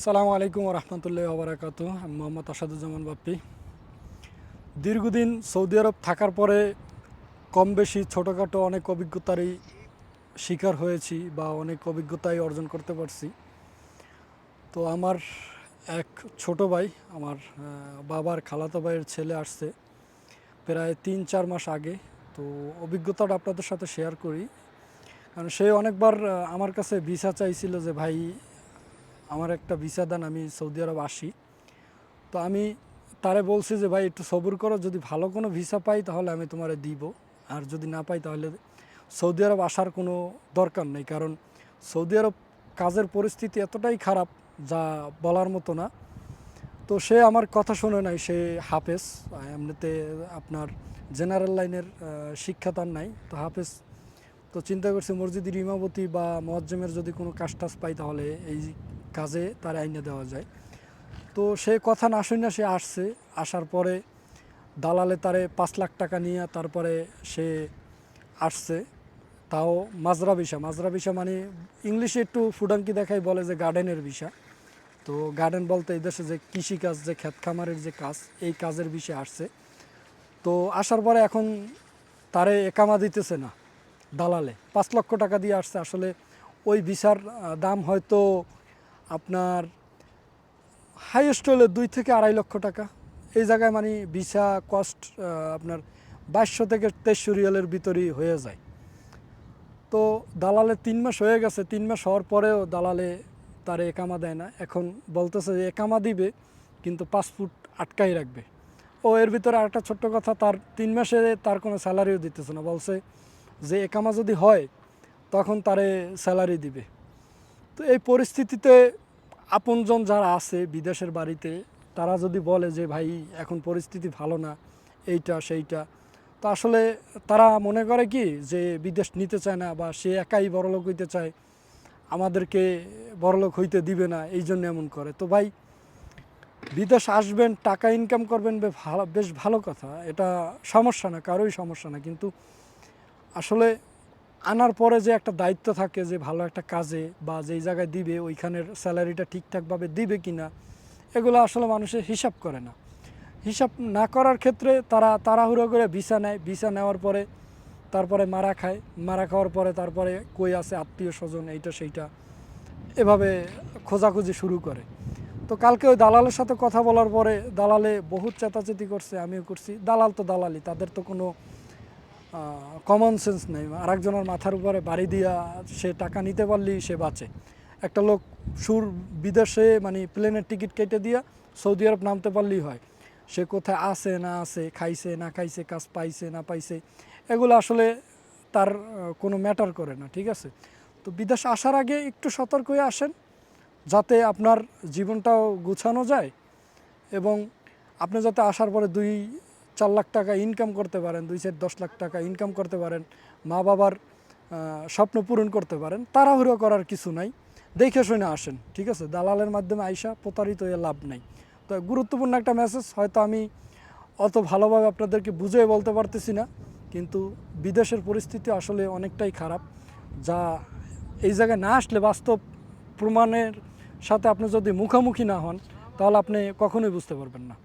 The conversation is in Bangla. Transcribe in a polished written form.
আসসালামু আলাইকুম রহমতুল্লাহ ওবরাকাত। আমি মোহাম্মদ আসাদুজ্জামান বাপ্পি। দীর্ঘদিন সৌদি আরব থাকার পরে কম বেশি ছোটোখাটো অনেক অভিজ্ঞতারই শিকার হয়েছি বা অনেক অভিজ্ঞতাই অর্জন করতে পারছি। তো আমার এক ছোট ভাই, আমার বাবার খালাতো ভাইয়ের ছেলে আসছে প্রায় ৩-৪ মাস আগে। তো অভিজ্ঞতাটা আপনাদের সাথে শেয়ার করি, কারণ সে অনেকবার আমার কাছে ভিসা চাইছিল যে ভাই আমার একটা ভিসা দেন, আমি সৌদি আরব আসি। তো আমি তারে বলছি যে ভাই একটু সবুর করো, যদি ভালো কোনো ভিসা পাই তাহলে আমি তোমারে দিব, আর যদি না পাই তাহলে সৌদি আরব আসার কোনো দরকার নেই। কারণ সৌদি আরব কাজের পরিস্থিতি এতটাই খারাপ যা বলার মতো না। তো সে আমার কথা শুনে নাই, সে হাফেজ, এমনিতে আপনার জেনারেল লাইনের শিক্ষা তার নাই, তো হাফেজ। তো চিন্তা করছি মসজিদের ইমামতি বা মুয়াজ্জেমের যদি কোনো কাজ টাজ পাই তাহলে এই কাজে তার আইনে দেওয়া যায়। তো সে কথা না শুনে সে আসছে। আসার পরে দালালে তারে 5 লাখ টাকা নিয়ে তারপরে সে আসছে, তাও মাজরা ভিসা। মাজরা ভিসা মানে ইংলিশে একটু ফুডাঙ্কি দেখাই, বলে যে গার্ডেনের ভিসা। তো গার্ডেন বলতে এই দেশে যে কৃষিকাজ, যে ক্ষেত খামারের যে কাজ, এই কাজের বিষয়ে আসছে। তো আসার পরে এখন তারে একামা দিতেছে না দালালে, 5 লক্ষ টাকা দিয়ে আসছে। আসলে ওই ভিসার দাম হয়তো আপনার হাইয়েস্ট হলে 2 থেকে 2.5 লক্ষ টাকা। এই জায়গায় মানে ভিসা কস্ট আপনার 2200 থেকে 2300 রিয়ালের ভিতরেই হয়ে যায়। তো দালালে 3 মাস হয়ে গেছে, 3 মাস হওয়ার পরেও দালালে তারে একামা দেয় না। এখন বলতেছে যে একামা দিবে কিন্তু পাসপোর্ট আটকাই রাখবে। ও এর ভিতরে আরেকটা ছোট্ট কথা, তার 3 মাসে তার কোনো স্যালারিও দিতেছে না। বলছে যে একামা যদি হয় তখন তারে স্যালারি দিবে। তো এই পরিস্থিতিতে আপনজন যারা আছে বিদেশের বাড়িতে, তারা যদি বলে যে ভাই এখন পরিস্থিতি ভালো না, এইটা সেইটা, তো আসলে তারা মনে করে কি যে বিদেশ নিতে চায় না, বা সে একাই বড়লোক হইতে চায়, আমাদেরকে বড়লোক হইতে দিবে না, এই জন্য এমন করে। তো ভাই বিদেশ আসবেন, টাকা ইনকাম করবেন, বেশ ভালো কথা, এটা সমস্যা না, কারোই সমস্যা না। কিন্তু আসলে আনার পরে যে একটা দায়িত্ব থাকে যে ভালো একটা কাজে বা যেই জায়গায় দিবে ওইখানের স্যালারিটা ঠিকঠাকভাবে দিবে কি না, এগুলো আসলে মানুষের হিসাব করে না। হিসাব না করার ক্ষেত্রে তারা তাড়াহুড়ো করে ভিসা নেয়। ভিসা নেওয়ার পরে তারপরে মারা খায়, মারা খাওয়ার পরে তারপরে কই আছে আত্মীয় স্বজন, এইটা সেইটা, এভাবে খোঁজাখুঁজি শুরু করে। তো কালকে ওই দালালের সাথে কথা বলার পরে দালালে বহুত চেঁচাচেতি করছে, আমিও করছি। দালাল তো দালালি, তাদের তো কোনো কমন সেন্স নেই। আরেকজনের মাথার উপরে বাড়ি দিয়া সে টাকা নিতে পারলেই সে বাঁচে। একটা লোক বিদেশে মানে প্লেনের টিকিট কেটে দিয়া সৌদি আরব নামতে পারলেই হয়। সে কোথায় আছে না আছে, খাইছে না খাইছে, কাজ পাইছে না পাইছে, এগুলো আসলে তার কোনো ম্যাটার করে না, ঠিক আছে? তো বিদেশ আসার আগে একটু সতর্ক হয়ে আসেন, যাতে আপনার জীবনটাও গুছানো যায় এবং আপনি যাতে আসার পরে 2-4 লাখ টাকা ইনকাম করতে পারেন, 2-10 লাখ টাকা ইনকাম করতে পারেন, মা বাবার স্বপ্ন পূরণ করতে পারেন। তাড়াহুড়ো করার কিছু নাই, দেখে শুনে আসেন, ঠিক আছে? দালালের মাধ্যমে আইসা প্রতারিত হয়ে লাভ নাই। তো গুরুত্বপূর্ণ একটা মেসেজ, হয়তো আমি অত ভালোভাবে আপনাদেরকে বুঝিয়ে বলতে পারতেছি না, কিন্তু বিদেশের পরিস্থিতি আসলে অনেকটাই খারাপ, যা এই জায়গায় না আসলে বাস্তব প্রমাণের সাথে আপনি যদি মুখোমুখি না হন তাহলে আপনি কখনোই বুঝতে পারবেন না।